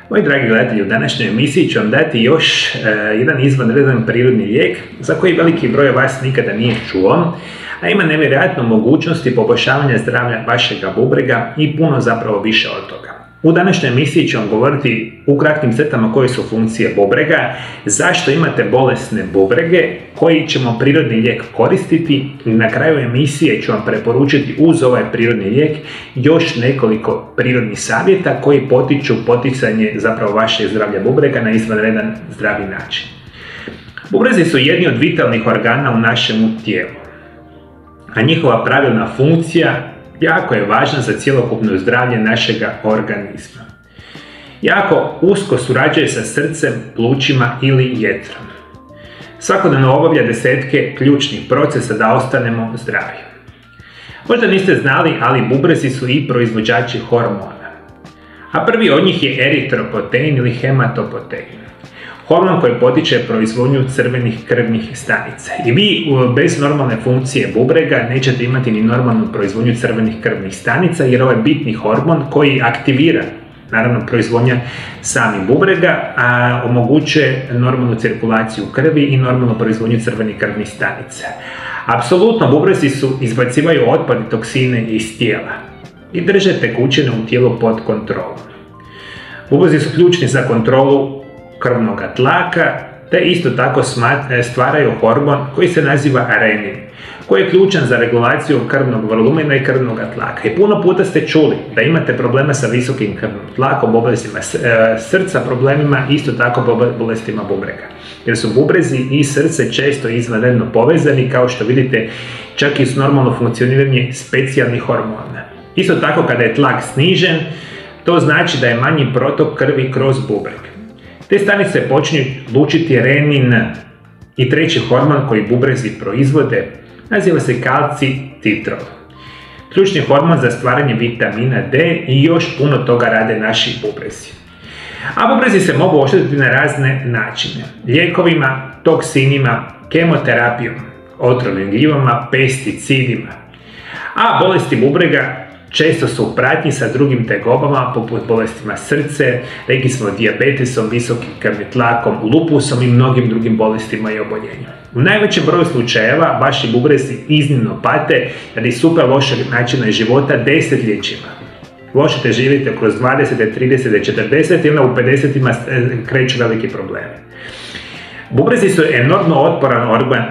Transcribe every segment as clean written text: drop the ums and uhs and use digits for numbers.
Moji dragi gledatelji, u današnjoj emisiji ću vam dati još jedan izvanredan prirodni lijek za koji veliki broj vas nikada nije čuo, a ima nevjerojatno mogućnosti poboljšavanja zdravlja vašega bubrega i puno zapravo više od toga. U današnjoj emisiji ću vam govoriti u kratkim crtama koje su funkcije bubrega, zašto imate bolesne bubrege, koji ćemo prirodni lijek koristiti i na kraju emisije ću vam preporučiti uz ovaj prirodni lijek još nekoliko prirodnih savjeta koji potiču poticanje zapravo vašeg zdravlja bubrega na izvanredan zdravi način. Bubrezi su jedni od vitalnih organa u našemu tijelu, a njihova pravilna funkcija jako je važna za cjelokupno zdravlje našega organizma. Jako usko surađuje sa srcem, plućima ili jetrom. Svakodnevno obavlja desetke ključnih procesa da ostanemo zdravi. Možda niste znali, ali bubrezi su i proizvođači hormona. A prvi od njih je eritropotein ili hematopotein. Hormon koji potiče proizvodnju crvenih krvnih stanica. I vi bez normalne funkcije bubrega nećete imati ni normalnu proizvodnju crvenih krvnih stanica, jer ovaj bitni hormon koji aktivira naravno proizvodnja sami bubrega, a omogućuje normalnu cirkulaciju krvi i normalnu proizvodnju crvenih krvnih stanica. Apsolutno bubrezi izbacivaju otpad i toksine iz tijela i drže tekućine u tijelu pod kontrolom. Bubrezi su ključni za kontrolu krvnog tlaka, te isto tako stvaraju hormon koji se naziva renin, koji je ključan za regulaciju krvnog volumena i krvnog tlaka. I puno puta ste čuli da imate problema sa visokim krvnim tlakom, bolestima srca, problemima isto tako bolestima bubrega. Jer su bubrezi i srce često izvanredno povezani, kao što vidite, čak i s normalno funkcioniranje specijalnih hormona. Isto tako kada je tlak snižen, to znači da je manji protok krvi kroz bubreg. Te stanice počinju lučiti renin i treći hormon koji bubrezi proizvode naziva se kalcititrol. Ključni hormon za stvaranje vitamina D i još puno toga rade naši bubrezi. A bubrezi se mogu oštetiti na razne načine. Lijekovima, toksinima, kemoterapijom, otrovnim gljivama, pesticidima. A bolesti bubrega često su u pratnji sa drugim tegobama poput bolestima srce, rekli smo dijabetesom, visokim krvnim tlakom, lupusom i mnogim drugim bolestima i oboljenjima. U najvećem broju slučajeva vaši bubrezi iznimno pate radi super lošeg načina života desetljećima. Loše živite kroz 20, 30, 40 ili u 50 kreću veliki problemi. Bubrezi su enormno otporan organ,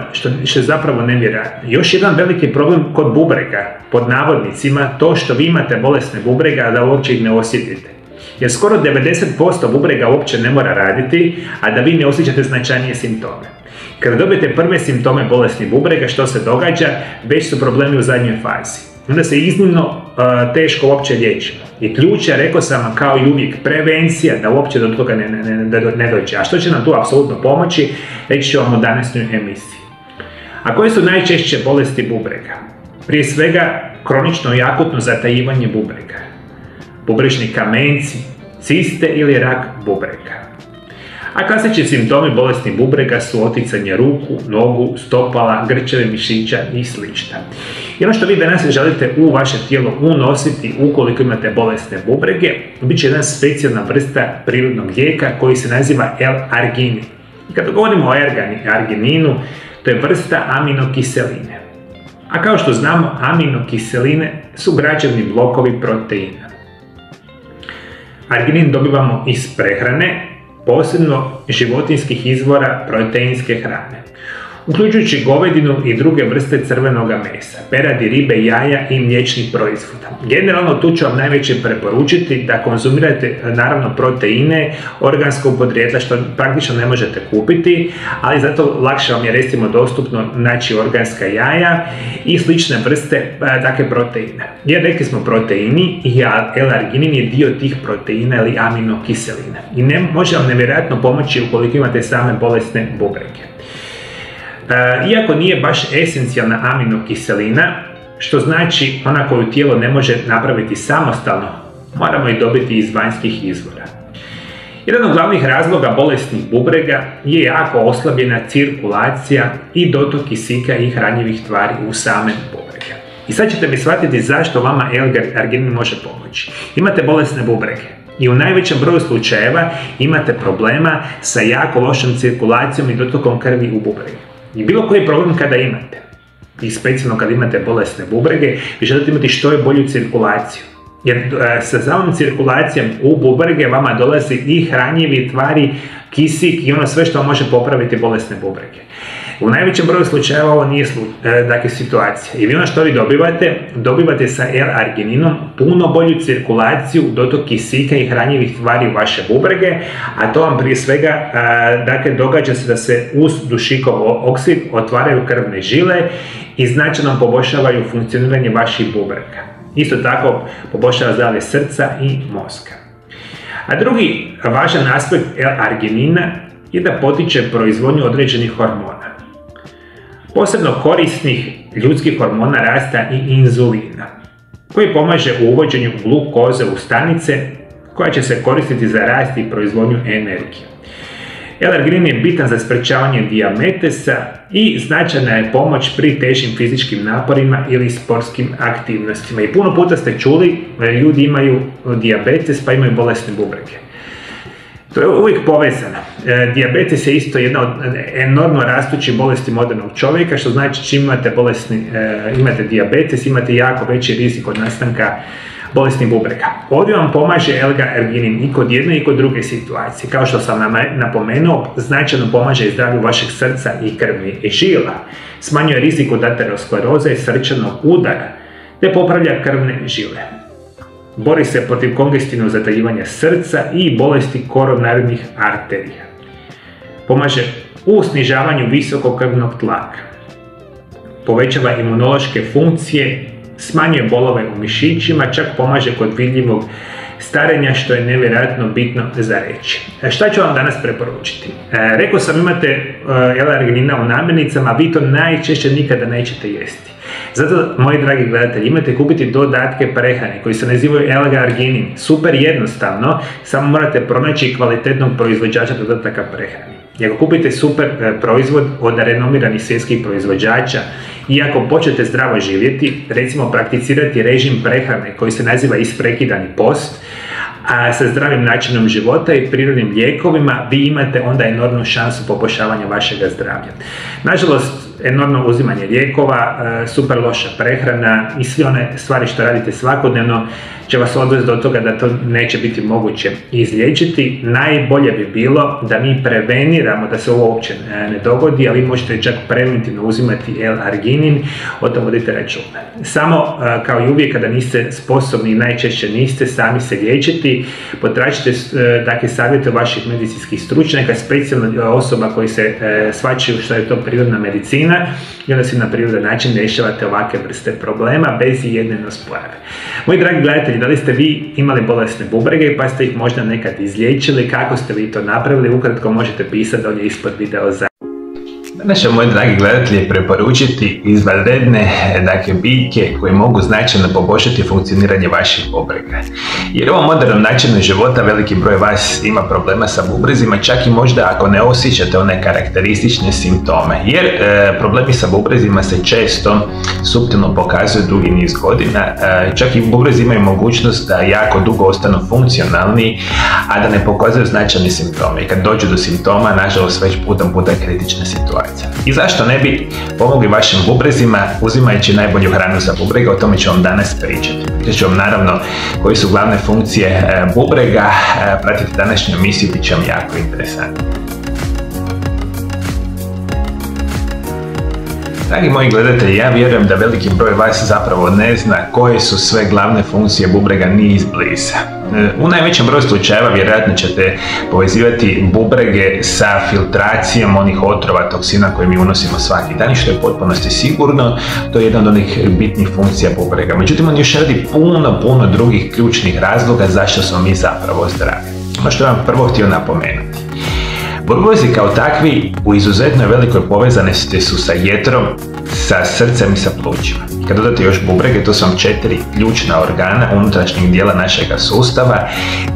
što je zapravo nevjerojatno. Još jedan veliki problem kod bubrega, pod navodnicima, to što vi imate bolesne bubrega, a da uopće ih ne osjetite. Jer skoro 90% bubrega uopće ne mora raditi, a da vi ne osjećate značajnije simptome. Kada dobijete prve simptome bolesnih bubrega, što se događa, već su problemi u zadnjoj fazi. Onda se iznimno teško uopće liječimo. I ključ je, rekao sam, kao i uvijek, prevencija, da uopće do toga ne dođe. A što će nam tu apsolutno pomoći, reći ću vam u današnjoj emisiji. A koje su najčešće bolesti bubrega? Prije svega, kronično i akutno zatajivanje bubrega, bubrežni kamenci, ciste ili rak bubrega. A klasični simptomi bolesti bubrega su oticanje ruku, nogu, stopala, grčeve mišića i sl. I ono što vi danas želite u vaše tijelo unositi ukoliko imate bolesne bubrege, bit će jedna specijalna vrsta prirodnog lijeka koji se naziva L-arginin. I kada govorimo o argininu, to je vrsta aminokiseline. A kao što znamo, aminokiseline su građevni blokovi proteina. Arginin dobivamo iz prehrane, posebno životinjskih izvora proteinske hrane, uključujući govedinu i druge vrste crvenog mesa, peradi, ribe, jaja i mliječnih proizvoda. Generalno tu ću vam najveće preporučiti da konzumirate naravno proteine organskog podrijetla, što praktično ne možete kupiti, ali zato lakše vam je recimo dostupno naći organska jaja i slične vrste takve proteina. Jer rekli smo proteini i L-arginin je dio tih proteina ili aminokiselina. I može vam nevjerojatno pomoći ukoliko imate same bolesne bubrege. Iako nije baš esencijalna aminokiselina, što znači ona koju tijelo ne može napraviti samostalno, moramo je dobiti iz vanjskih izvora. Jedan od glavnih razloga bolesnih bubrega je jako oslabljena cirkulacija i dotok kisika i hranjivih tvari u same bubrege. I sad ćete mi shvatiti zašto vama L-arginin može pomoći. Imate bolesne bubrege i u najvećem broju slučajeva imate problema sa jako lošom cirkulacijom i dotokom krvi u bubrege. I bilo koji problem kada imate, i specijalno kada imate bolesne bubrege, vi želite imati što je bolju cirkulaciju. Jer sa samom cirkulacijom u bubrege vama dolazi i hranjivi tvari, kisik i ono sve što može popraviti bolesne bubrege. U najvećem broju slučajeva ovo nije situacija. I vi ono što vi dobivate sa L-argininom puno bolju cirkulaciju, dotok kisika i hranjivih tvari u vaše bubrege, a to vam prije svega događa se da se uz dušikov oksid otvaraju krvne žile i značajno poboljšavaju funkcioniranje vaših bubrega. Isto tako poboljšava zdravlje srca i mozga. A drugi važan aspekt L-arginina je da potiče proizvodnju određenih hormona. Posebno korisnih ljudskih hormona rasta i inzulina, koji pomaže u uvođenju glukoze u stanice koja će se koristiti za rast i proizvodnju energije. L-arginin je bitan za sprečavanje dijabetesa i značajna je pomoć pri težim fizičkim naporima ili sportskim aktivnostima. I puno puta ste čuli, ljudi imaju dijabetes pa imaju bolesne bubrege. To je uvijek povezano. Dijabetes je isto jedna od enormno rastućih bolesti modernog čovjeka, što znači čim imate dijabetes, imate jako veći rizik od nastanka bolesnih bubrega. Ovdje vam pomaže L-arginin i kod jedne i kod druge situacije. Kao što sam napomenuo, značajno pomaže i zdravlju vašeg srca i krvnih žila, smanjuje rizik od ateroskleroze i srčanog udara, te popravlja krvne žile. Bori se protiv kongestivnog zataljivanja srca i bolesti koronarnih arterija. Pomaže u snižavanju visokog krvnog tlaka. Povećava imunološke funkcije, smanjuje bolove u mišićima, čak pomaže kod vidljivog starenja, što je nevjerojatno bitno za reći. Šta ću vam danas preporučiti? Rekao sam, imate L-arginina u namirnicama, vi to najčešće nikada nećete jesti. Zato, moji dragi gledatelji, imate kupiti dodatke prehrane koji se nazivaju L-arginin. Super jednostavno, samo morate pronaći kvalitetnog proizvođača dodataka prehrane. I ako kupite super proizvod od renomiranih svjetskih proizvođača i ako počnete zdravo živjeti, recimo prakticirati režim prehrane koji se naziva isprekidani post, a sa zdravim načinom života i prirodnim lijekovima, vi imate onda enormnu šansu poboljšavanja vašeg zdravlja. Nažalost, enormno uzimanje lijekova, super loša prehrana i sve one stvari što radite svakodnevno će vas odvesti do toga da to neće biti moguće izliječiti. Najbolje bi bilo da mi preveniramo da se ovo uopće ne dogodi, ali vi možete čak preventivno uzimati L-arginin, o tom vodite računa. Samo kao i uvijek kada niste sposobni, najčešće niste sami se liječiti, potražite savjete vaših medicinskih stručnjaka, specijalno osoba koji se shvaćaju što je to prirodna medicina i onda si na prirodan način rješavate ovakve vrste problema bez ijedne nuspojave. Moji dragi gledatelji, da li ste vi imali bolesne bubrege pa ste ih možda nekad izliječili, kako ste vi to napravili, ukratko možete pisati dolje ispod video za. Danas ću, moji dragi gledatelji, preporučiti izvanredne biljke koje mogu značajno poboljšati funkcioniranje vaših bubrega. Jer u ovom modernom načinu života veliki broj vas ima problema sa bubrezima, čak i možda ako ne osjećate one karakteristične simptome. Jer problemi sa bubrezima se često suptilno pokazuju dugi niz godina, čak i bubrezi imaju mogućnost da jako dugo ostanu funkcionalni, a da ne pokazuju značajne simptome. I kad dođu do simptoma, nažalost, već puta je kritična situacija. I zašto ne bi pomogli vašim bubrezima uzimajući najbolju hranu za bubrege, o tome ću vam danas pričati. Pričat ću vam naravno koji su glavne funkcije bubrega, pratite današnju emisiju, bit će vam jako interesantno. Dragi moji gledatelji, ja vjerujem da veliki broj vas zapravo ne zna koje su sve glavne funkcije bubrega ni izbliza. U najvećem broju slučajeva vjerojatno ćete povezivati bubrege sa filtracijom onih otrova, toksina koje mi unosimo svaki dan, što je u potpunosti sigurno, to je jedna od onih bitnih funkcija bubrega. Međutim, on još radi puno drugih ključnih razloga zašto smo mi zapravo zdravi. Ono što vam prvo htio napomenuti. Bubrezi kao takvi u izuzetno velikoj povezanosti su sa jetrom, sa srcem i sa plućima. Kad dodate još bubrege, to su vam 4 ključna organa unutrašnjeg dijela našega sustava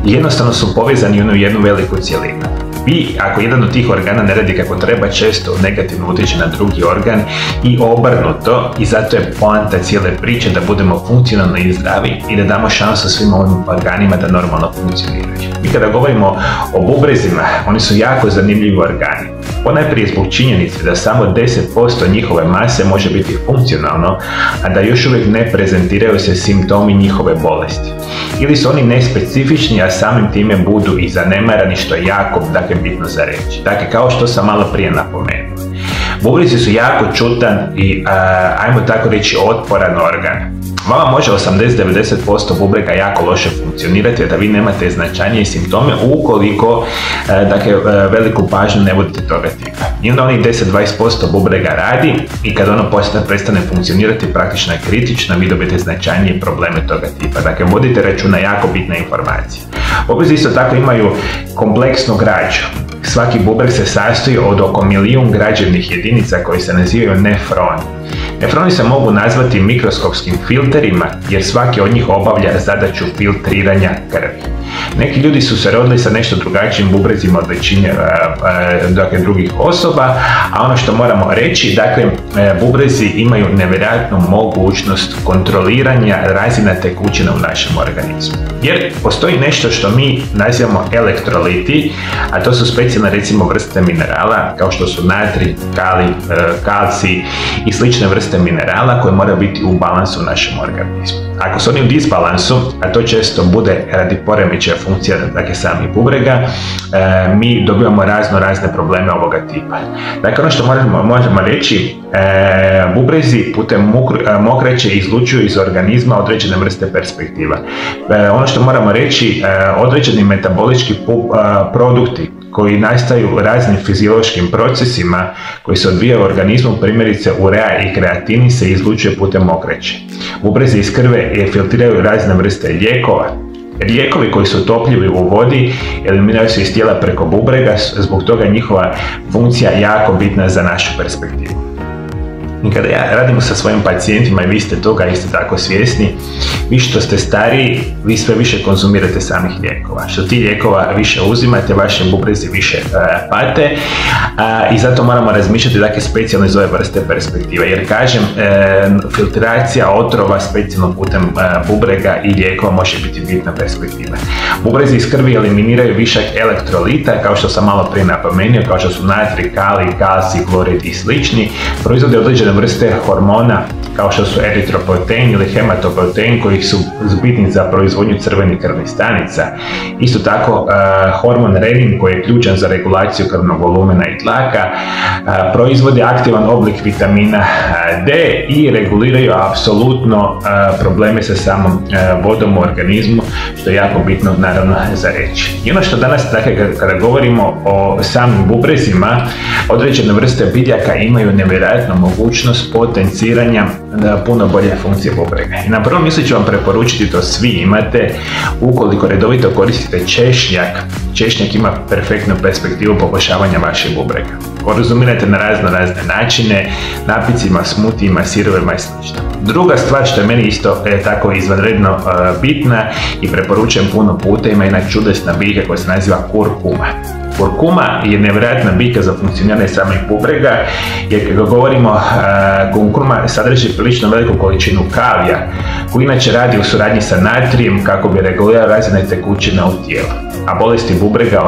i jednostavno su povezani u jednu veliku cjelinu. Vi, ako jedan od tih organa ne radi kako treba, često negativno utječe na drugi organ i obrnuto, i zato je poanta cijele priče da budemo funkcionalni i zdravi i da damo šansu svim ovim organima da normalno funkcioniraju. Mi kada govorimo o bubrezima, oni su jako zanimljivi organi. Ponajprije zbog činjenice da samo 10% njihove mase može biti funkcionalno, a da još uvijek ne prezentiraju se simptomi njihove bolesti. Ili su oni nespecifični, a samim time budu i zanemarani, što je jako bitno za reći. Dakle, kao što sam malo prije napomenuo. Bubrezi su jako čutan i, ajmo tako reći, otporan organ. Vama može 80-90% bubrega jako loše funkcionirati, a da vi nemate značajnije simptome ukoliko veliku pažnju ne vodite toga tipa. I onda onih 10-20% bubrega radi i kad ono prestane funkcionirati, praktično je kritično, vi dobijete značajnije probleme toga tipa. Dakle, vodite računa, jako bitna informacija. Bubrezi isto tako imaju kompleksnu građu. Svaki bubreg se sastoji od oko 1.000.000 građevnih jedinica koji se nazivaju nefroni. Nefroni se mogu nazvati mikroskopskim filterima jer svaki od njih obavlja zadaću filtriranja krvi. Neki ljudi su se rodili sa nešto drugačijim bubrezima od većine drugih osoba, a ono što moramo reći, bubrezi imaju nevjerojatnu mogućnost kontroliranja razina tekućine u našem organizmu. Jer postoji nešto što mi nazivamo elektroliti, a to su specijalne recimo vrste minerala kao što su natrij, kalcij i slične vrste minerala koje moraju biti u balansu u našem organizmu. Ako su oni u disbalansu, a to često bude radi poremećaja funkcija samih bubrega, mi dobivamo razne probleme ovoga tipa. Dakle, ono što možemo reći, bubrezi putem mokraće izlučuju iz organizma određene vrste perspektiva. Ono što moramo reći, određeni metabolički produkti koji nastaju raznim fiziološkim procesima koji se odvijaju u organizmu, primjerice urea i kreatin, se izlučuje putem mokraće. Bubrezi iz krvi filtriraju razne vrste lijekova. Lijekovi koji su topljivi u vodi eliminiraju se iz tijela preko bubrega, zbog toga njihova funkcija jako bitna za našu perspektivu. I kada ja radimo sa svojim pacijentima i vi ste toga isto tako svjesni, vi što ste stariji, vi sve više konzumirate samih lijekova. Što ti lijekova više uzimate, vaše bubrezi više pate i zato moramo razmišljati specijalno iz ove vrste perspektive. Jer kažem, filtracija otrova specijalno putem bubrega i lijekova može biti bitna perspektiva. Bubrezi iz krvi eliminiraju višak elektrolita, kao što sam malo prije napomenuo, kao što su natrij, kalij, kalcij, klorid i slični, proizvode određene vrste hormona kao što su eritroprotein ili hematoprotein koji su bitni za proizvodnju crvenih krvnih stanica. Isto tako hormon renin koji je ključan za regulaciju krvnog volumena i tlaka, proizvodi aktivan oblik vitamina D i reguliraju apsolutno probleme sa samom vodom u organizmu, što je jako bitno naravno za reći. I ono što danas, kada govorimo o samim bubrezima, određene vrste biljaka imaju nevjerojatnu mogućnost potenciranja puno bolje funkcije bubrega. I na prvom mjestu ću vam preporučiti, to svi imate, ukoliko redovito koristite češnjak. Češnjak ima perfektnu perspektivu poboljšavanja vašeg bubrega. Konzumirate na razne načine, napicima, smutijima, sirovima i sl. Druga stvar što je meni isto tako izvanredno bitna i preporučujem puno puta, ima jedna čudesna biljka koja se naziva kurkuma. Kurkuma je nevjerojatna biljka za funkcioniranje samih bubrega, jer kada govorimo, kurkuma sadrži prilično veliku količinu kalija, koji inače radi u suradnji sa natrijem kako bi regulirao razine tekućine u tijelu. A bolesti bubrega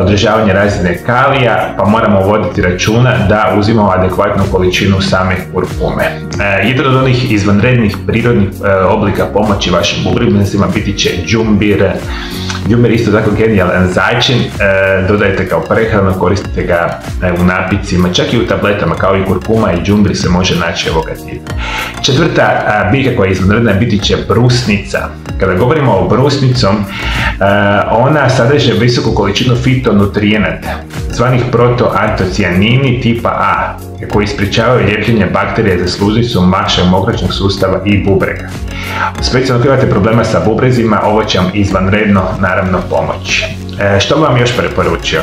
održavanje razine kalija, pa moramo voditi računa da uzimamo adekvatnu količinu same kurkume. Jedan od onih izvanrednih prirodnih oblika pomoći vašim bubregima biti će đumbir. Đumbir je isto tako genijalan začin, dodajte kao prehranu, koristite ga u napicima, čak i u tabletama, kao i kurkuma i đumbir se može naći ovoga tipa. Četvrta biljka koja je izvanredna biti će brusnica. Kada govorimo o brusnicom, ona sadrži visoku količinu fitonutrijenata, zvanih protoantocijanini tipa A, koji sprječavaju ljepljenje bakterije za sluznicu vašeg mokraćnog sustava i bubrega. Specijalno ako imate problema sa bubrezima, ovo će vam izvanredno naravno pomoći. Što bi vam još preporučio?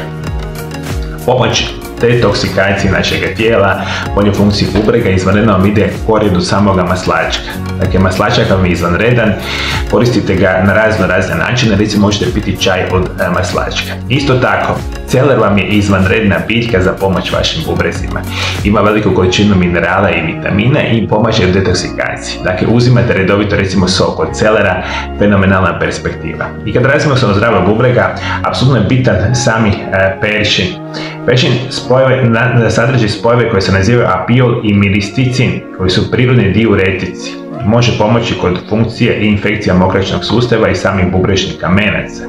Pomoć detoksikacije našeg tijela, bolju funkciju bubrega, izvanredno vam ide korijenu samoga maslačka. Dakle, maslačak vam je izvanredan, koristite ga na razne načine, recimo možete piti čaj od maslačka. Isto tako, celer vam je izvanredna biljka za pomoć vašim bubrezima. Ima veliku količinu minerala i vitamina i pomaže u detoksikaciji. Dakle, uzimate redovito recimo sok od celera, fenomenalna perspektiva. I kad razmišljamo o zdravog bubrega, apsolutno je bitan sami peršin. Peršin sadrži spojeve koje se nazivaju apiol i miristicin, koji su prirodni diuretici. Može pomoći kod funkcije i infekcija mokraćnog sustava i samih bubrežnih kamenaca.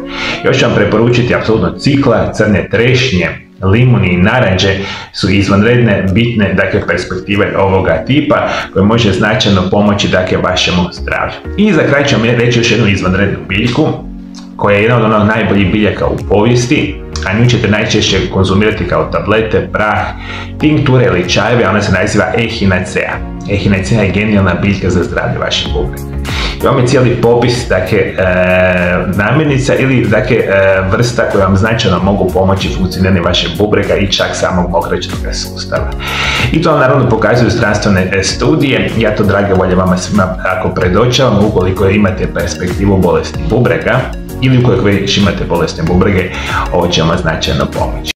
Još ću vam preporučiti apsolutno cikla, crne trešnje, limuni i naranđe su izvanredne, bitne perspektive ovoga tipa koje može značajno pomoći vašemu zdravlju. I za kraj ću vam reći još jednu izvanrednu biljku koja je jedna od onog najboljih biljaka u povijesti, a nju ćete najčešće konzumirati kao tablete, prah, tinkture ili čajeve, a ona se naziva Echinacea. Echinacea je genijalna biljka za zdravlje vaših bubrega. Imamo cijeli popis namirnica ili vrsta koje vam značajno mogu pomoći funkcioniranju vašeg bubrega i čak samog mokraćnog sustava. I to vam naravno pokazuju znanstvene studije. Ja to, drage volje, vama svima ako predočavam, ukoliko imate perspektivu bolesti bubrega ili ukoliko već imate bolesne bubrege, ovo će vam značajno pomoći.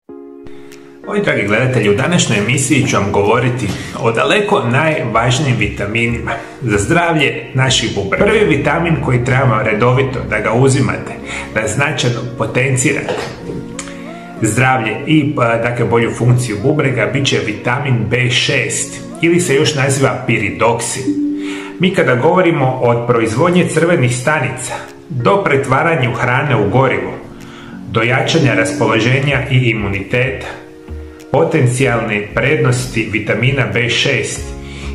Moji dragi gledatelji, u današnjoj emisiji ću vam govoriti o daleko najvažnijim vitaminima za zdravlje naših bubrega. Prvi vitamin koji trebamo redovito da ga uzimate, da značajno potencirate zdravlje i bolju funkciju bubrega, bit će vitamin B6 ili se još naziva piridoksin. Mi kada govorimo od proizvodnje crvenih stanica do pretvaranja hrane u gorivo, do jačanja raspoloženja i imuniteta, potencijalne prednosti vitamina B6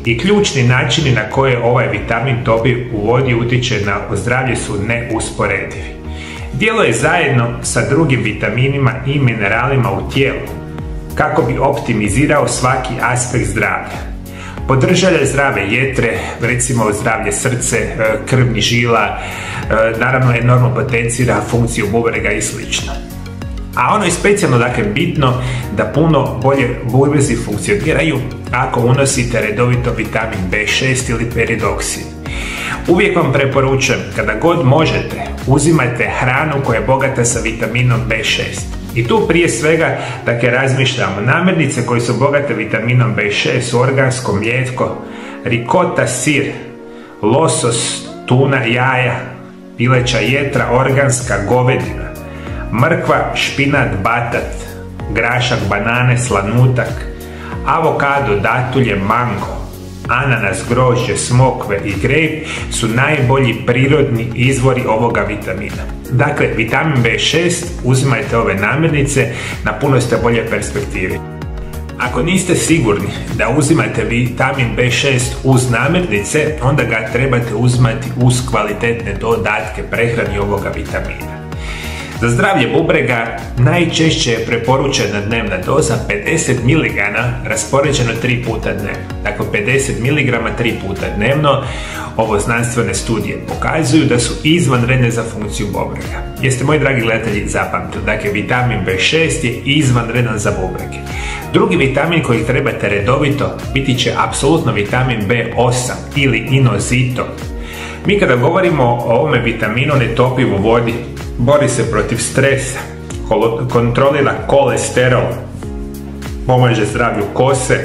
i ključni načini na koje ovaj vitamin topi u vodi utječe na zdravlje su neusporedivi. Djeluje zajedno sa drugim vitaminima i mineralima u tijelu kako bi optimizirao svaki aspekt zdravlja. Podržava zdrave jetre, recimo zdravlje srce, krvnih žila, naravno enormno potencira funkciju bubrega i sl. A ono je specijalno bitno da puno bolje bubrezi funkcioniraju ako unosite redovito vitamin B6 ili piridoksin. Uvijek vam preporučujem, kada god možete, uzimajte hranu koja je bogata sa vitaminom B6. I tu prije svega razmišljamo namirnice koje su bogate vitaminom B6 su organsko mlijeko, rikota sir, losos, tuna, jaja, pileća jetra, organska govedina, mrkva, špinat, batat, grašak, banane, slanutak, avokado, datulje, mango, ananas, grožđe, smokve i grejp su najbolji prirodni izvori ovoga vitamina. Dakle, vitamin B6, uzimajte ove namirnice, na puno ste bolje perspektivi. Ako niste sigurni da uzimate vitamin B6 uz namirnice, onda ga trebate uzimati uz kvalitetne dodatke prehrani ovoga vitamina. Za zdravlje bubrega najčešće je preporučena dnevna doza 50 mg raspoređeno 3 puta dnevno. Dakle, 50 mg 3 puta dnevno. Ovo znanstvene studije pokazuju da su izvanredne za funkciju bubrega. Jeste, moji dragi gledatelji, zapamtili. Dakle, vitamin B6 je izvanredan za bubrege. Drugi vitamin koji trebate redovito biti će apsolutno vitamin B8 ili inositol. Mi kada govorimo o ovome vitaminu, ne topi u vodi, bori se protiv stresa, kontrolira kolesterol, pomaže zdravlju kose,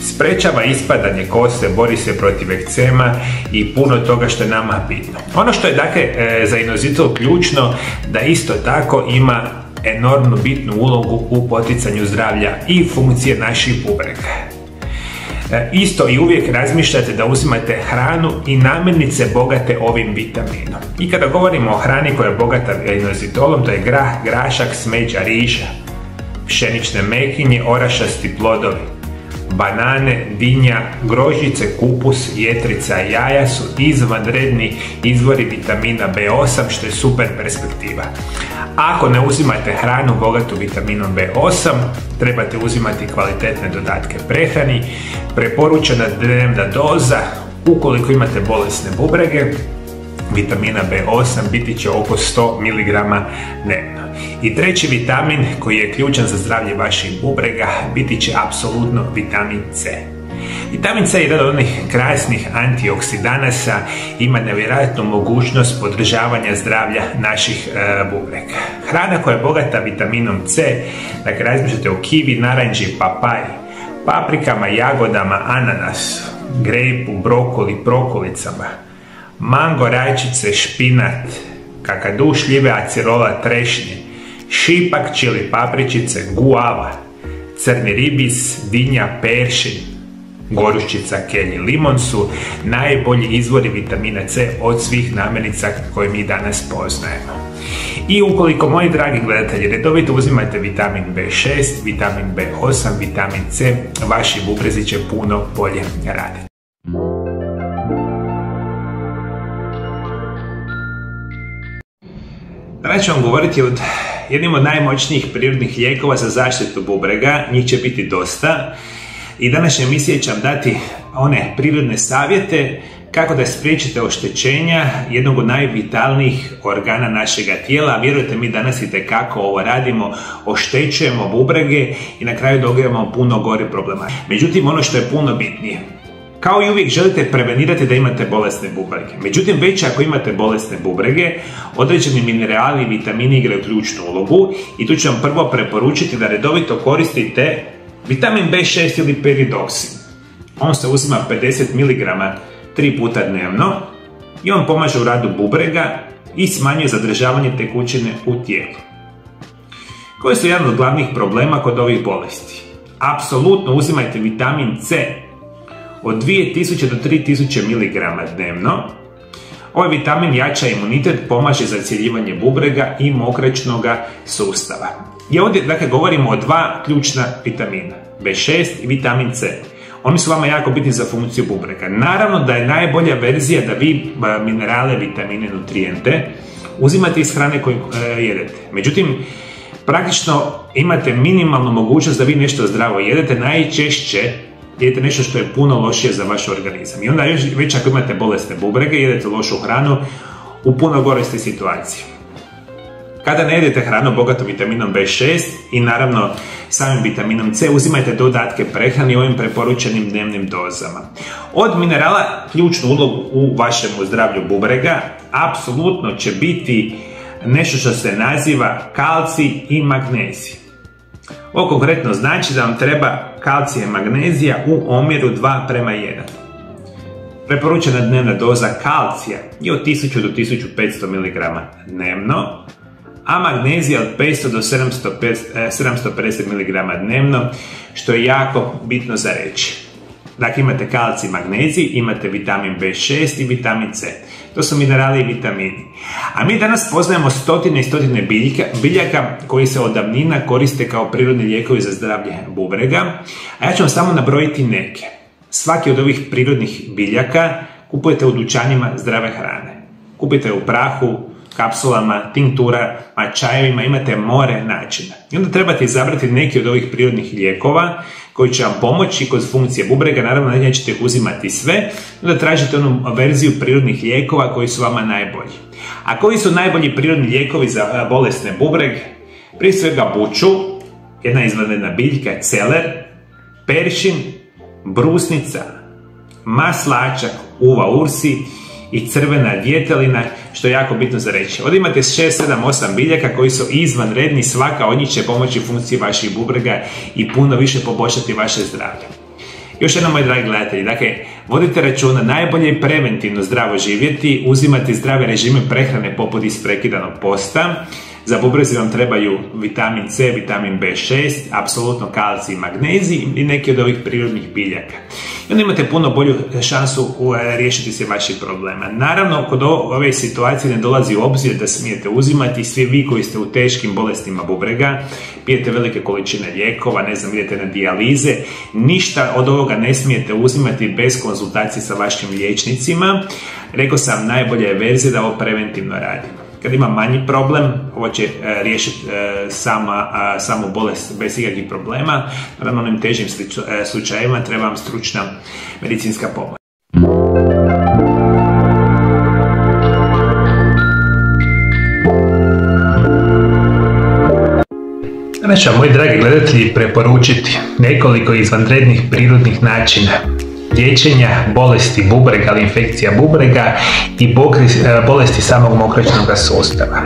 sprečava ispadanje kose, bori se protiv ekcema i puno toga što je nama bitno. Ono što je za inositol ključno, da isto tako ima enormno bitnu ulogu u poticanju zdravlja i funkcije naših bubrega. Isto i uvijek razmišljate da uzimate hranu i namirnice bogate ovim vitaminom. I kada govorimo o hrani koja je bogata inositolom, to je grah, grašak, smeđa, riža, pšenične mekinje, orašasti plodovi, banane, dinja, grožđice, kupus, jetrica i jaja su izvanredni izvori vitamina B8, što je super perspektiva. Ako ne uzimate hranu bogatu vitaminom B8, trebate uzimati kvalitetne dodatke prehrani, preporučena dnevna doza ukoliko imate bolesne bubrege vitamina B8 biti će oko 100 mg dnevno. I treći vitamin koji je ključan za zdravlje vaših bubrega biti će apsolutno vitamin C. Vitamin C je jedan od onih krasnih antioksidanasa, ima nevjerojatnu mogućnost podržavanja zdravlja naših bubrega. Hrana koja je bogata vitaminom C, dakle razmišljate o kivi, naranči, papaji, paprikama, jagodama, ananasu, grejpu, brokoli, prokolicama, mango, rajčice, špinat, kakadu, šljive, acerola, trešnje, šipak, čili papričice, guava, crni ribis, dinja, peršin, goruščica, kelj i limon su najbolji izvori vitamina C od svih namirnica koje mi danas poznajemo. I ukoliko, moji dragi gledatelji, redovito uzimate vitamin B6, vitamin B8, vitamin C, vaši bubrezi će puno bolje raditi. Danas ću vam govoriti o jednim od najmoćnijih prirodnih lijekova za zaštitu bubrega, njih će biti dosta. I današnja emisija će vam dati one prirodne savjete kako da spriječite oštećenja jednog od najvitalnijih organa našega tijela. Vjerujte mi, danas itekako ovo radimo, oštećujemo bubrege i na kraju dobijamo puno gore problema. Međutim, ono što je puno bitnije, kao i uvijek želite prevenirati da imate bolesne bubrege. Međutim, već ako imate bolesne bubrege, određeni minerali i vitamini igraju ključnu ulogu i tu ću vam prvo preporučiti da redovito koristite vitamin B6 ili peridoksin. On se uzima 50 mg 3 puta dnevno i on pomaže u radu bubrega i smanjuje zadržavanje tekućine u tijelu. Koji su jedan od glavnih problema kod ovih bolesti? Apsolutno uzimajte vitamin C od 2000 do 3000 mg dnevno. Ovaj vitamin jača imunitet, pomaže za cjeljivanje bubrega i mokraćnog sustava. I ovdje, dakle, govorimo o dva ključna vitamina, B6 i vitamin C. Oni su vama jako bitni za funkciju bubrega. Naravno da je najbolja verzija da vi minerale, vitamine, nutrijente uzimate iz hrane koju jedete. Međutim, praktično imate minimalnu mogućnost da vi nešto zdravo jedete, najčešće jedete nešto što je puno lošije za vaš organizam. I onda već ako imate bolesne bubrege, jedete lošu hranu, u puno gore ste situaciji. Kada ne jedete hranu bogatu vitaminom B6 i naravno samim vitaminom C, uzimajte dodatke prehrani ovim preporučenim dnevnim dozama. Od minerala ključnu ulogu u vašem zdravlju bubrega apsolutno će biti nešto što se naziva kalcij i magnezij. Ovo konkretno znači da vam treba kalcija i magnezija u omjeru 2:1. Preporučena dnevna doza kalcija je od 1000 do 1500 mg dnevno, a magnezija od 500 do 750 mg dnevno, što je jako bitno za reći. Dakle, imate kalcij i magnezij, imate vitamin B6 i vitamin C. To su minerali i vitamini. A mi danas poznajemo stotine i stotine biljaka koji se od davnina koriste kao prirodni lijekovi za zdravlje bubrega, a ja ću vam samo nabrojiti neke. Svaki od ovih prirodnih biljaka kupujete u dućanima zdrave hrane. Kupite u prahu, kapsulama, tinkturama, čajevima, imate more načina. I onda trebate izabrati neki od ovih prirodnih lijekova koji će vam pomoći kod funkcije bubrega, naravno nećete ih uzimati sve, onda tražite onu verziju prirodnih lijekova koji su vama najbolji. A koji su najbolji prirodni lijekovi za bolesne bubrege? Prije svega buču, jedna izvanredna biljka, celer, peršin, brusnica, maslačak, uva ursi i crvena djetelina, što je jako bitno za reći. Ovdje imate 6, 7, 8 biljaka koji su izvanredni, svaka od njih će pomoći funkciji vaših bubrega i puno više poboljšati vaše zdravlje. Još jednom, moji dragi gledatelji, dakle, vodite računa, najbolje je preventivno zdravo živjeti, uzimati zdrave režime prehrane poput isprekidanog posta. Za bubrezi vam trebaju vitamin C, vitamin B6, apsolutno kalcij i magnezij i neki od ovih prirodnih biljaka. I onda imate puno bolju šansu riješiti se vaših problema. Naravno, kod ove situacije ne dolazi u obzir da smijete uzimati, svi vi koji ste u teškim bolestima bubrega, pijete velike količine lijekova, ne znam, idete na dijalize, ništa od ovoga ne smijete uzimati bez konzultacije sa vašim liječnicima. Rekao sam, najbolja je verzija da ovo preventivno radimo. Kad ima manji problem, ovo će riješiti samu bolest bez ikakvih problema. Naravno, onim težim slučajevima treba vam stručna medicinska pomoć. Danas ću vam, moji dragi gledatelji, preporučiti nekoliko izvanrednih prirodnih načina liječenja bolesti bubrega ili infekcija bubrega i bolesti samog mokraćnog sustava.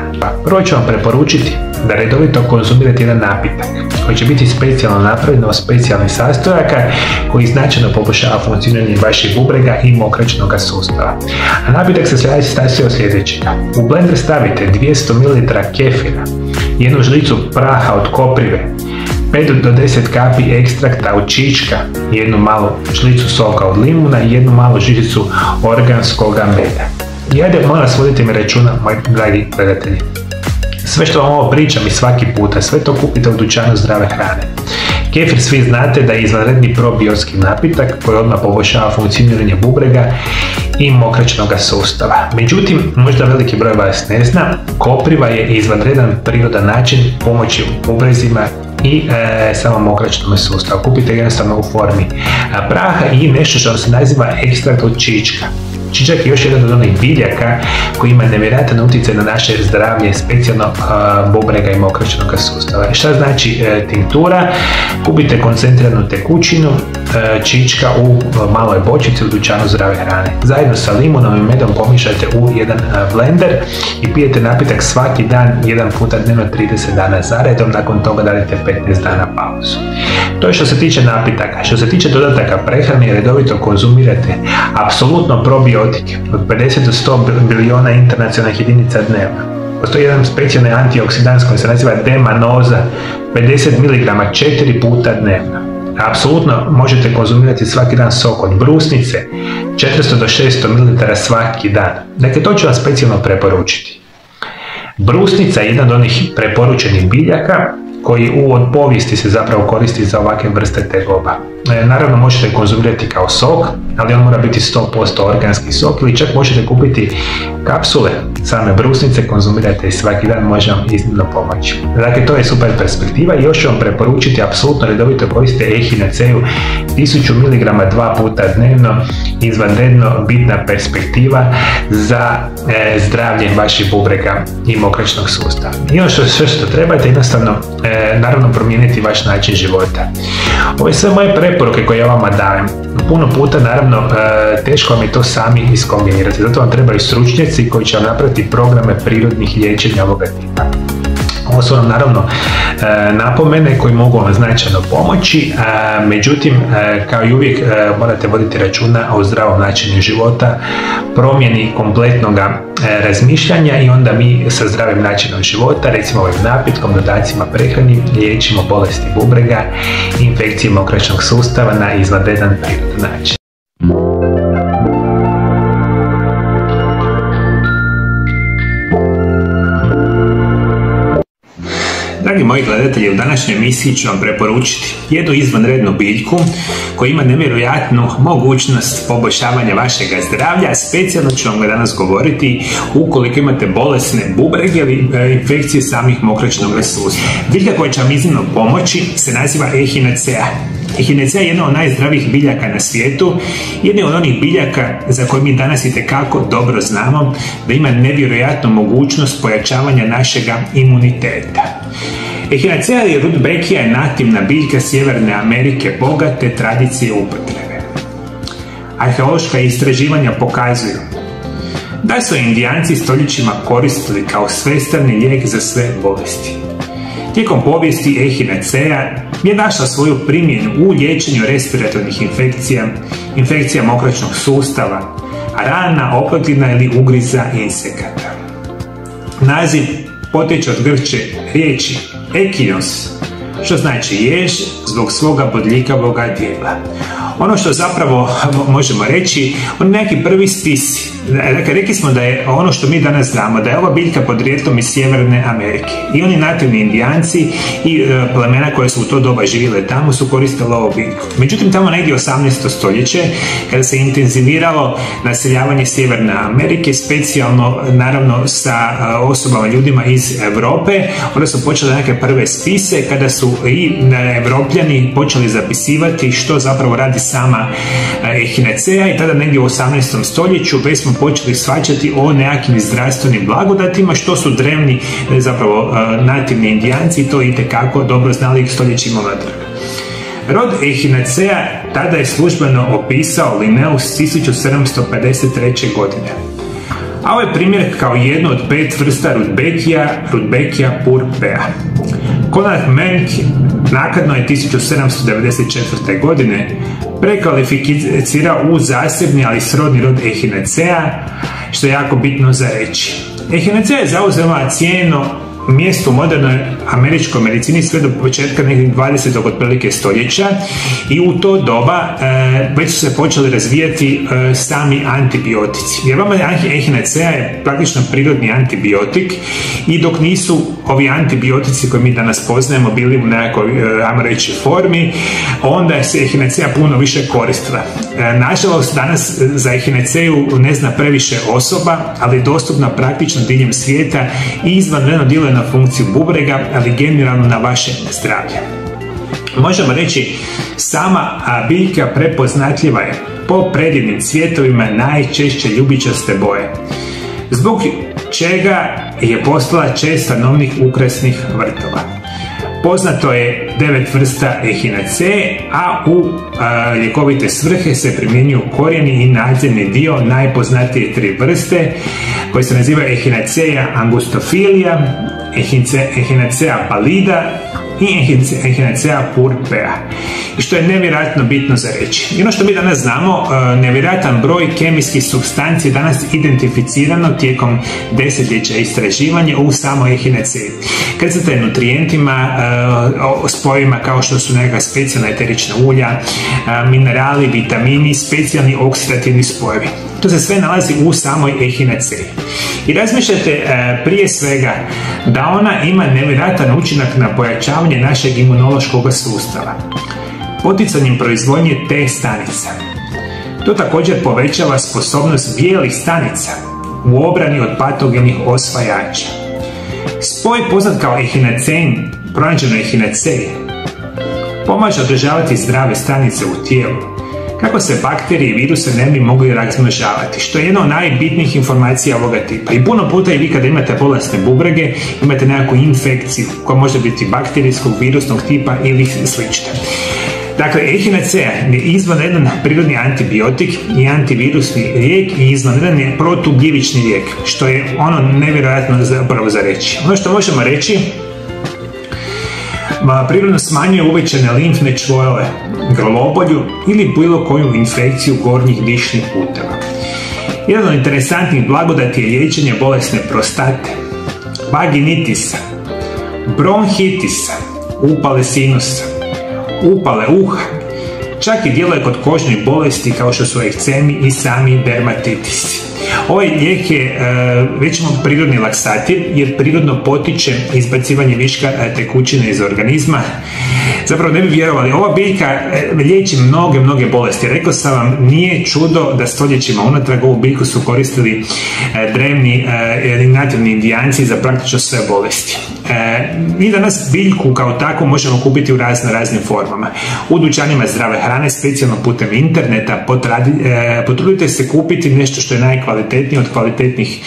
Prvo ću vam preporučiti da redovito konzumirate jedan napitak koji će biti specijalno napravljen od specijalnih sastojaka koji značajno poboljšava funkcioniranje vaših bubrega i mokraćnog sustava. A napitak se sastoji od sljedećega. U blender stavite 200 ml kefira, jednu žlicu praha od koprive, 5 do 10 kapi ekstrakta od čička, jednu malu žlicu soka od limuna i jednu malu žličicu organskog meda. I ajde, molim vas, vodite mi računa, moji dragi gledatelji. Sve što vam ovo pričam i svaki puta, sve to kupite u dućanu zdrave hrane. Kefir, svi znate da je izvanredni probiotski napitak koji odmah poboljšava funkcioniranje bubrega i mokraćnog sustava. Međutim, možda veliki broj vas ne zna, kopriva je izvanredan prirodan način pomoći bubrezima i samom mokraćnom sustavu. Kupite jednostavno u formi praha i nešto što se naziva ekstrakt od čička. Čičak je još jedan od onih biljaka koji ima nevjerojatan utjecaj na naše zdravlje, specijalno bubrega i mokraćnog sustava. Šta znači tinktura? Kupite koncentriranu tekućinu čička u maloj bočici u dućanu zdrave hrane. Zajedno sa limunom i medom pomiješajte u jedan blender i pijete napitak svaki dan, jedan puta dnevno 30 dana zaredom, nakon toga dadite 15 dana pauzu. To je što se tiče napitaka. Što se tiče dodataka prehrane, redovito konzumirate apsolutno probiotike od 50 do 100 biliona internacionalnih jedinica dnevno. Postoji jedan specijalni antioksidans koji se naziva D-manoza, 50 mg 4 puta dnevno. Apsolutno možete konzumirati svaki dan sok od brusnice, 400 do 600 ml svaki dan. Dakle, to ću vam specijalno preporučiti. Brusnica je jedan od onih preporučenih biljaka koji od povijesti se zapravo koristi za ovakve vrste tegoba. Naravno, možete konzumirati kao sok, ali on mora biti 100% organski sok, ili čak možete kupiti kapsule same brusnice, konzumirate i svaki dan, može vam iznimno pomoći. Dakle, to je super perspektiva i još ću vam preporučiti, apsolutno redovito koristite echinaceu 1000 mg 2 puta dnevno, izvanredno bitna perspektiva za zdravlje vaših bubrega i mokraćnog sustava. I ono sve što trebate, jednostavno, naravno, promijeniti vaš način života. Ove sve moje preporuke koje ja vama dajem, puno puta, naravno, teško vam je to sami iskombinirati. Zato vam trebaju stručnjaci koji će vam napraviti programe prirodnih liječenja ovoga tipa. Ovo su vam, naravno, napomene koji mogu vam značajno pomoći, međutim, kao i uvijek, morate voditi računa o zdravom načinu života, promjeni kompletnog razmišljanja i onda mi sa zdravim načinom života, recimo ovim napitkom, dodacima prehrani, liječimo bolesti bubrega i infekcije mokraćnog sustava na izvanredan prirodan način. Dragi moji gledatelji, u današnjoj emisiji ću vam preporučiti jednu izvanrednu biljku koja ima nevjerojatnu mogućnost poboljšavanja vašeg zdravlja. Specijalno ću vam ga danas govoriti ukoliko imate bolesne bubrege ili infekcije samih mokraćnog sustava. Biljka koja će vam iznimno pomoći se naziva echinacea. Echinacea je jedna od najzdravijih biljaka na svijetu, jedna od onih biljaka za koje mi danas itekako dobro znamo da ima nevjerojatnu mogućnost pojačavanja našega imuniteta. Echinacea ili rudbeckia je nativna biljka Sjeverne Amerike bogate tradicije upotrebe. Arheološka istraživanja pokazuju da su Indijanci stoljećima koristili kao svestrani lijek za sve bolesti. Tijekom povijesti echinacea je našla svoju primjenu u liječenju respiratornih infekcija, infekcija mokraćnog sustava, rana, opekline ili ugriza insekata. Naziv potječe od grčke riječi ekinos, što znači jež, zbog svoga bodljikavoga dijela. Ono što zapravo možemo reći, on neki prvi spisi. Dakle, rekli smo da je ono što mi danas znamo, da je ova biljka podrijetlom iz Sjeverne Amerike. I oni nativni Indijanci i plemena koje su u to doba živjele tamo su koristile ovu biljku. Međutim, tamo negdje 18. stoljeće, kada se intenziviralo naseljavanje Sjeverne Amerike, specijalno naravno sa osobama, ljudima iz Europe, onda su počele neke prve spise kada su i Evropljani počeli zapisivati što zapravo radi sama ehinacea i tada negdje u 18. stoljeću već smo počeli shvaćati o nekakvim zdravstvenim blagodatima što su drevni, zapravo nativni indijanci to itekako dobro znali stoljećima unatrag. Rod Echinacea tada je službeno opisao Linnaeus 1753. godine. A ovo je primjer kao jedno od 5 vrsta Rudbeckia purpurea. Konrad Menck naknadno je 1794. godine prekvalificirao u zasebni, ali srodni rod Echinacea, što je jako bitno za reći. Echinacea je zauzela cijeno mjesto u modernoj američkoj medicini sve do početka nekih 20. otprilike stoljeća i u to doba već su se počeli razvijati sami antibiotici. Jer vama Echinacea je praktično prirodni antibiotik i dok nisu ovi antibiotici koje mi danas poznajemo bili u nekakvoj, ajmo reći, formi, onda je se Echinacea puno više koristila. Nažalost, danas za Echinaceu ne zna previše osoba, ali je dostupna praktično diljem svijeta i izvanredno djeluje na funkciju bubrega, ali generalno na vaše zdravlje. Možemo reći, sama biljka prepoznatljiva je po predivnim cvjetovima najčešće ljubičaste boje, zbog čega je postala čest stanovnik ukrasnih vrtova. Poznato je 9 vrsta Echinacee, a u ljekovite svrhe se primjenjuju korijeni i nadzemni dio najpoznatije 3 vrste koje se nazivaju Echinacea angustophila, Echinacea pallida i Echinacea purpurea. I što je nevjerojatno bitno za reći. I ono što mi danas znamo, nevjerojatan broj kemijskih supstanci je danas identificirano tijekom desetljeća istraživanja u samoj Echinacei. Krcate nutrijentima, spojevima kao što su neka specijalna eterična ulja, minerali, vitamini, specijalni oksidativni spojevi. To se sve nalazi u samoj Echinacei. I razmišljate prije svega da ona ima nevjerojatan učinak na pojačavanje našeg imunološkog sustava, poticanjem proizvodnje T stanica. To također povećava sposobnost bijelih stanica u obrani od patogenih osvajača. Spoj poznat kao Echinacein, pronađeno Echinacei, pomaže održavati zdrave stanice u tijelu, kako se bakterije i viruse ne bi mogli razmnožavati, što je jedna od najbitnijih informacija ovoga tipa. I puno puta i vi kada imate bolesne bubrege, imate nekakvu infekciju koja može biti bakterijskog, virusnog tipa ili slično. Dakle, Echinacea je izvanredan prirodni antibiotik i antivirusni lijek i izvanredan je protugljivični lijek, što je ono nevjerojatno zapravo za reći. Ono što možemo reći, prirodno smanjuje uvećane limfne čvojeve, glavobolju ili bilo koju infekciju gornjih dišnih puteva. Jedan od interesantnih blagodati je liječenje bolesne prostate, vaginitisa, bronhitisa, upale sinusa, upale uha, čak i djeluje kod kožnih bolesti kao što su ekcemi i sami dermatitisi. Ovaj lijek je već prirodni laksativ jer prirodno potiče izbacivanje viška tekućine iz organizma. Zapravo ne bi vjerovali, ova biljka liječi mnoge bolesti. Rekao sam vam, nije čudo da stoljećima unatrag ovu biljku su koristili drevni nativni indijanci za praktično sve bolesti. Mi danas biljku kao takvu možemo kupiti u raznim formama. U dućanima zdrave hrane, specijalno putem interneta, potrudite se kupiti nešto što je najkvalitetnije od kvalitetnih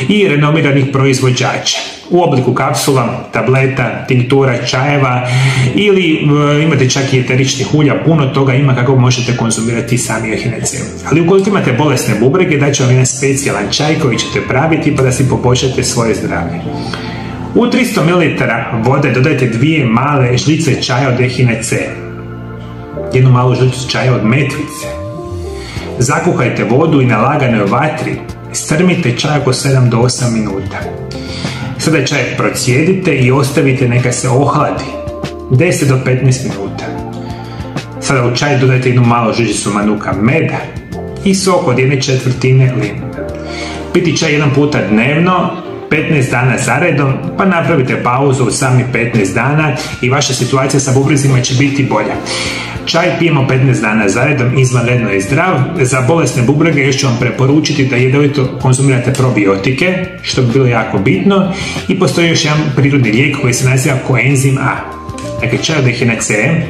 i renomiranih proizvođača. U obliku kapsula, tableta, tinktura, čajeva ili imate čak i eteričnih ulja, puno toga ima kako možete konzumirati sami Echinaceu. Ali ukoliko imate bolesne bubrege, daću vam jedan specijalan čaj koji ćete praviti pa da si poboljšate svoje zdravlje. U 300 ml vode dodajte 2 male žlice čaja od Echinacea, 1 malu žlicu čaja od metvice. Zakuhajte vodu i na laganoj vatri strmite čaj oko 7 do 8 minuta. Sada čaj procijedite i ostavite neka se ohladi 10 do 15 minuta. Sada u čaj dodajte 1 malu žličicu manuka meda i sok od 1/4 limuna. Piti čaj 1 puta dnevno, 15 dana zaredom, pa napravite pauzu od samih 15 dana i vaša situacija sa bubrezima će biti bolja. Čaj pijemo 15 dana zaredom, izvanredno je zdrav. Za bolesne bubrege još ću vam preporučiti da redovito konzumirate probiotike, što bi bilo jako bitno. I postoji još jedan prirodni lijek koji se naziva koenzim A. Dakle, čaj od Echinacee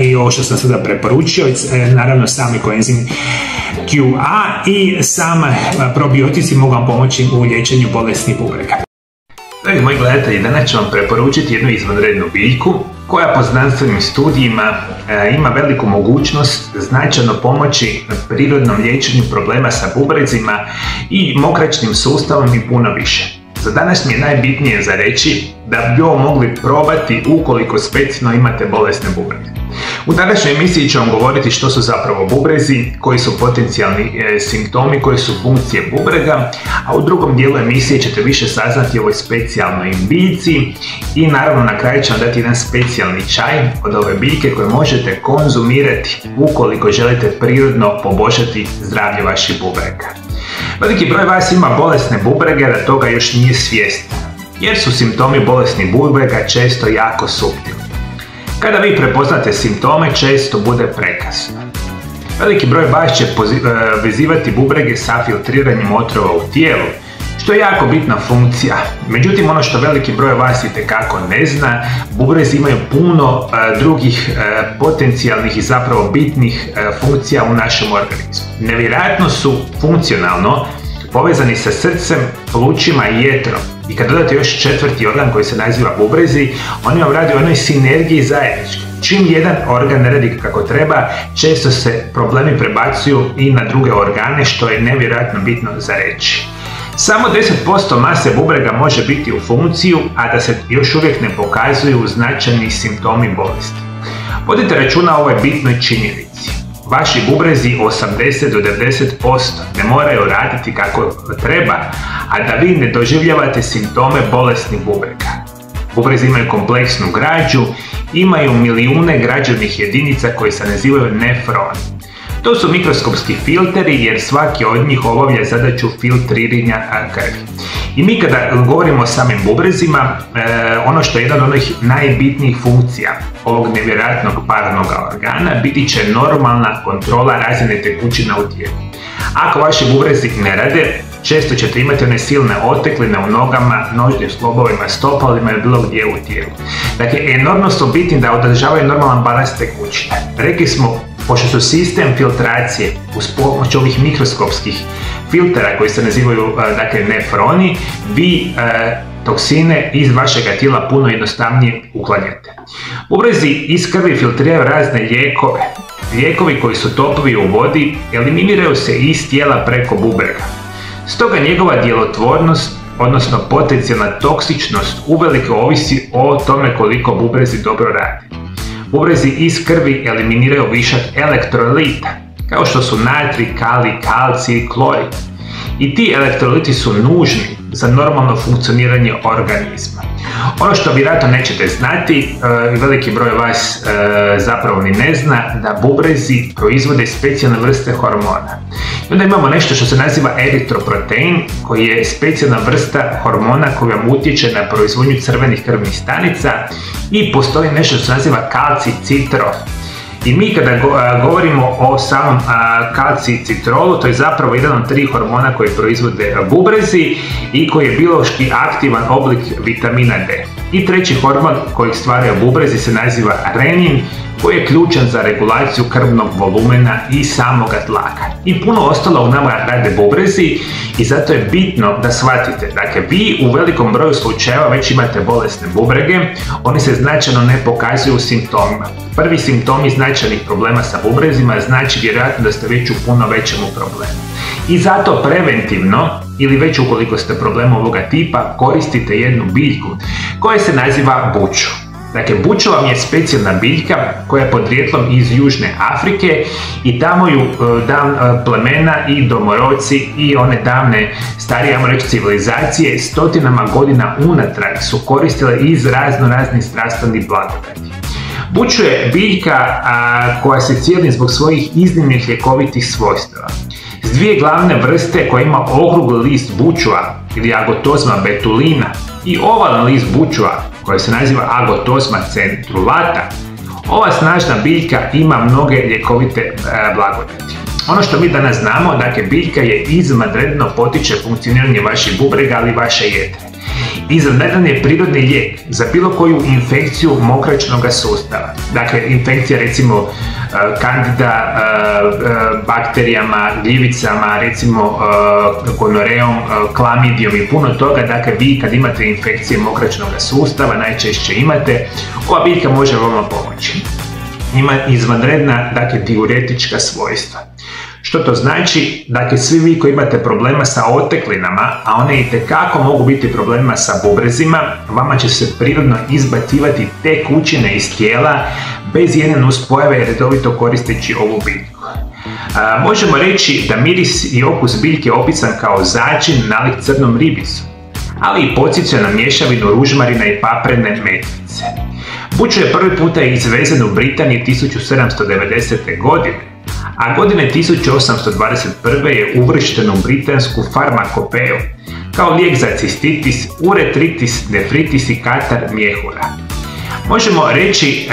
i ovo što sam sada preporučio, naravno sami koenzim QA i sam probiotici mogu vam pomoći u liječenju bolesnih bubrega. Dragi moji gledatelji, danas ću vam preporučiti jednu izvanrednu biljku koja po znanstvenim studijima ima veliku mogućnost značajno pomoći prirodnom liječenju problema sa bubrezima i mokraćnim sustavom i puno više. Za danas mi je najbitnije za reći da bi ovo mogli probati ukoliko specijalno imate bolesne bubrege. U današnjoj emisiji ću vam govoriti što su zapravo bubrezi, koji su potencijalni simptomi, koje su funkcije bubrega, a u drugom dijelu emisije ćete više saznati o ovoj specijalnoj biljci i naravno na kraju ću vam dati jedan specijalni čaj od ove biljke koje možete konzumirati ukoliko želite prirodno poboljšati zdravlje vaših bubrega. Veliki broj vas ima bolesne bubrege, da toga još nije svjestan, jer su simptomi bolesnih bubrega često jako suptilni. Kada vi prepoznate simptome, često bude prekasno. Veliki broj vas će vezivati bubrege sa filtriranjem otrova u tijelu, što je jako bitna funkcija. Međutim, ono što veliki broj vas itekako ne zna, bubrezi imaju puno drugih potencijalnih i zapravo bitnih funkcija u našem organizmu. Nevjerojatno su funkcionalno povezani sa srcem, plućima i jetrom. I kad dodate još četvrti organ koji se naziva bubrezi, oni vam radi u jednoj sinergiji zajednički. Čim jedan organ ne radi kako treba, često se problemi prebacuju i na druge organe, što je nevjerojatno bitno za reći. Samo 10% mase bubrega može biti u funkciju, a da se još uvijek ne pokazuju značajni simptomi bolesti. Vodite računa o ovoj bitnoj činjenici. Vaši bubrezi 80 do 90% ne moraju raditi kako treba, a da vi ne doživljavate simptome bolesnih bubrega. Bubrezi imaju kompleksnu građu, imaju milijune građevnih jedinica koje se nazivaju nefroni. To su mikroskopski filteri jer svaki od njih obavlja zadaću filtriranja krvi. I mi kada govorimo o samim bubrezima, ono što je jedan od onih najbitnijih funkcija ovog nevjerojatnog parnog organa biti će normalna kontrola razine tekućina u tijelu. Ako vaši bubrezi ne rade, često ćete imati one silne otekline u nogama, nožnim slobovima, stopalima ili bilo gdje u tijelu. Dakle, enormno su bitni da održavaju normalan balans tekućine. Rekli smo, pošto su sistem filtracije uz pomoć ovih mikroskopskih filtera koji se nazivaju nefroni, vi toksine iz vašega tijela puno jednostavnije uklanjate. Bubrezi iz krvi filtriraju razne lijekove. Lijekovi koji su topovi u vodi eliminiraju se iz tijela preko bubrega. Stoga njegova djelotvornost, odnosno potencijalna toksičnost, uvelike ovisi o tome koliko bubrezi dobro rade. Bubrezi iz krvi eliminiraju višak elektrolita, kao što su natrij, kalij, kalcij i klorid. I ti elektroliti su nužni za normalno funkcioniranje organizma. Ono što vjerojatno nećete znati, veliki broj vas zapravo ni ne zna, da bubrezi proizvode specijalne vrste hormona. I onda imamo nešto što se naziva eritroprotein, koji je specijalna vrsta hormona koja vam utječe na proizvodnju crvenih krvnih stanica, i postoji nešto što se naziva kalcicitrol. I mi kada govorimo o samom kalcicitrolu, to je zapravo jedan od 3 hormona koji proizvode bubrezi i koji je biološki aktivan oblik vitamina D. I treći hormon koji stvaraju bubrezi se naziva renin, koji je ključan za regulaciju krvnog volumena i samoga tlaka. I puno ostalo u nama rade bubrezi i zato je bitno da shvatite. Dakle, vi u velikom broju slučajeva već imate bolesne bubrege, oni se značajno ne pokazuju u simptomima. Prvi simptomi značajnih problema sa bubrezima znači vjerojatno da ste već u puno većemu problemu. I zato preventivno, ili već ukoliko ste problema ovoga tipa, koristite jednu biljku koja se naziva buču. Dakle, buča vam je specijalna biljka koja je podrijetlom iz Južne Afrike i tamo ju plemena i domorodci i one davne starije, ajmo reći, civilizacije stotinama godina unatrag su koristile iz raznih zdravstvenih blagodati. Buču je biljka koja se cijeni zbog svojih iznimnih ljekovitih svojstava. S dvije glavne vrste koja ima okrugli list bučua ili Agotosma betulina i ovalan list bučua koja se naziva Agotosma centrulata, ova snažna biljka ima mnoge ljekovite blagodati. Ono što mi danas znamo, dakle, biljka je izvanredno potiče funkcioniranje vaših bubrega, ali i vaše jetre. izvanredan je prirodni lijek za bilo koju infekciju mokraćnog sustava. Dakle, infekcija recimo kandida, bakterijama, gljivicama, recimo gonoreom, klamidijom i puno toga. Dakle, vi kad imate infekcije mokraćnog sustava, najčešće imate, ova biljka može vama pomoći. Ima izvanredna, dakle, diuretička svojstva. Što to znači? Dakle, svi vi koji imate problema sa oteklinama, a one itekako mogu biti problema sa bubrezima, vama će se prirodno izbacivati tekućine iz tijela bez jedne nuspojave, redovito koristeći ovu biljku. Možemo reći da miris i okus biljke je opisan kao začin nalik crnom ribisu, ali i podsjeća na mješavinu ružmarina i paprene metvice. Buču je prvi puta izvezen u Britaniji 1790. godine, a godine 1821. je uvršten u britansku farmakopeju kao lijek za cistitis, uretritis, nefritis i katar mjehura. Možemo reći,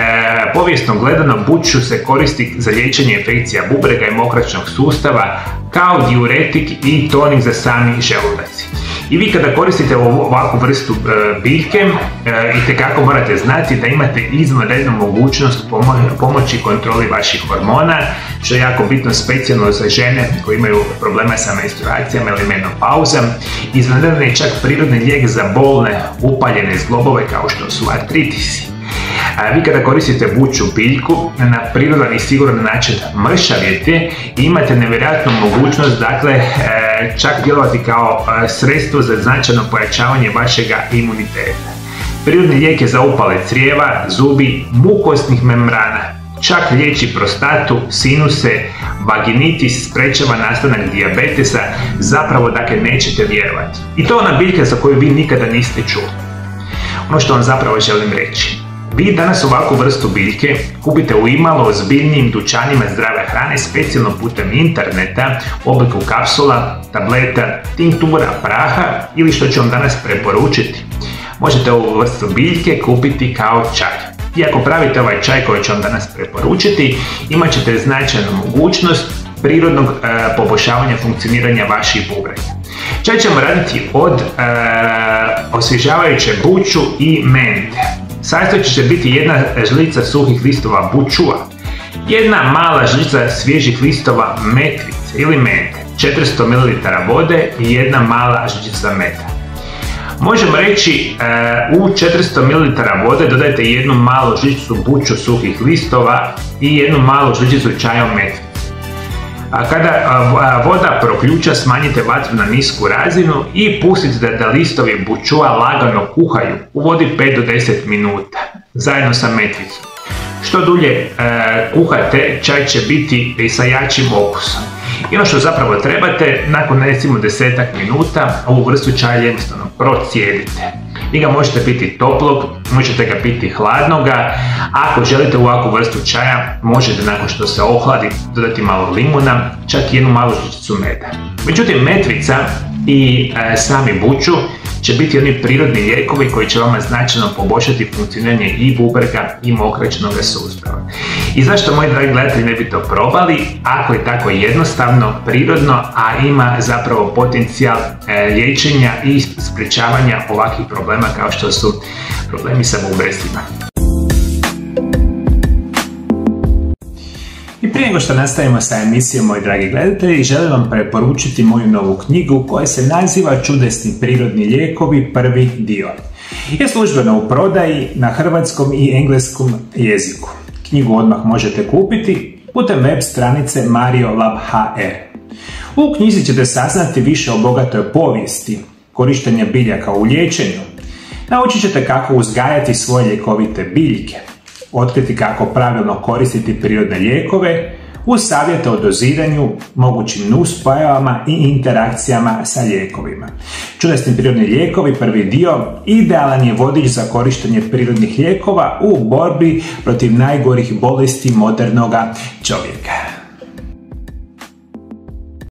povijesno gledano, buču se koristi za liječenje infekcija bubrega i mokraćnog sustava kao diuretik i tonik za sami želudac. I vi kada koristite ovakvu vrstu biljke, itekako morate znati da imate izvanrednu mogućnost pomoći kontroli vaših hormona, što je jako bitno specijalno za žene koje imaju problema sa menstruacijama ili menopauzom. Izvanredan je čak prirodni lijek za bolne upaljene zglobove kao što su artritisi. Vi kada koristite buču biljku na prirodan i siguran način mršavite i imate nevjerojatnu mogućnost, dakle, čak djelovati kao sredstvo za značajno pojačavanje vašega imuniteta. Prirodni lijek je za upale crijeva, zubi, mukosnih membrana, čak liječi prostatu, sinuse, vaginitis, sprečava nastanak dijabetesa, zapravo, dakle, nećete vjerovati. I to je ona biljka za koju vi nikada niste čuli. Ono što vam zapravo želim reći. Vi danas ovakvu vrstu biljke kupite u imalo ozbiljnijim dućanima zdrave hrane, specijalno putem interneta u obliku kapsula, tableta, tinktura, praha ili, što ću vam danas preporučiti, možete ovu vrstu biljke kupiti kao čaj. I ako pravite ovaj čaj koji ću vam danas preporučiti, imat ćete značajnu mogućnost prirodnog poboljšavanja funkcioniranja vaših bubrega. Čaj ćemo raditi od osvježavajuće buču i mente. Sastojci će biti jedna žlica suhih listova bučua, jedna mala žlica svježih listova metvice ili mente, 400 ml vode i jedna mala žličica meda. Možemo reći, u 400 ml vode dodajte jednu malu žličicu buču suhih listova i jednu malu žličicu čaja metvice. A kada voda proključa, smanjite vatru na nisku razinu i pustite da listovi bučua lagano kuhaju u vodi 5 do 10 minuta zajedno sa metvicom. Što dulje kuhate, čaj će biti i sa jačim okusom. I ono što zapravo trebate, nakon recimo 10 minuta, ovu vrstu čaja jednostavno procijedite. Vi ga možete piti toplog, možete ga piti hladnoga. Ako želite ovakvu vrstu čaja, možete nakon što se ohladi dodati malo limuna, čak i jednu malu žličicu meda. Međutim, metvica i sami buču će biti oni prirodni lijekovi koji će vama značajno poboljšati funkcioniranje i bubrega i mokraćnog sustava. I zašto, moji dragi gledatelji, ne bi to probali ako je tako jednostavno, prirodno, a ima zapravo potencijal liječenja i sprečavanja ovakvih problema kao što su problemi sa bubrezima. I prije nego što nastavimo sa emisijom, moji dragi gledatelji, želim vam preporučiti moju novu knjigu koja se naziva Čudesni prirodni lijekovi, prvi dio. Je službeno u prodaji na hrvatskom i engleskom jeziku. Knjigu odmah možete kupiti putem web stranice mariolab.hr. U knjizi ćete saznati više o bogatoj povijesti korištenja biljaka u liječenju. Naučit ćete kako uzgajati svoje ljekovite biljke, otkriti kako pravilno koristiti prirodne lijekove, uz savjete o doziranju, mogućim nuspojavama i interakcijama sa lijekovima. Čudesni prirodni lijekovi, prvi dio, idealan je vodič za korištenje prirodnih lijekova u borbi protiv najgorih bolesti modernoga čovjeka.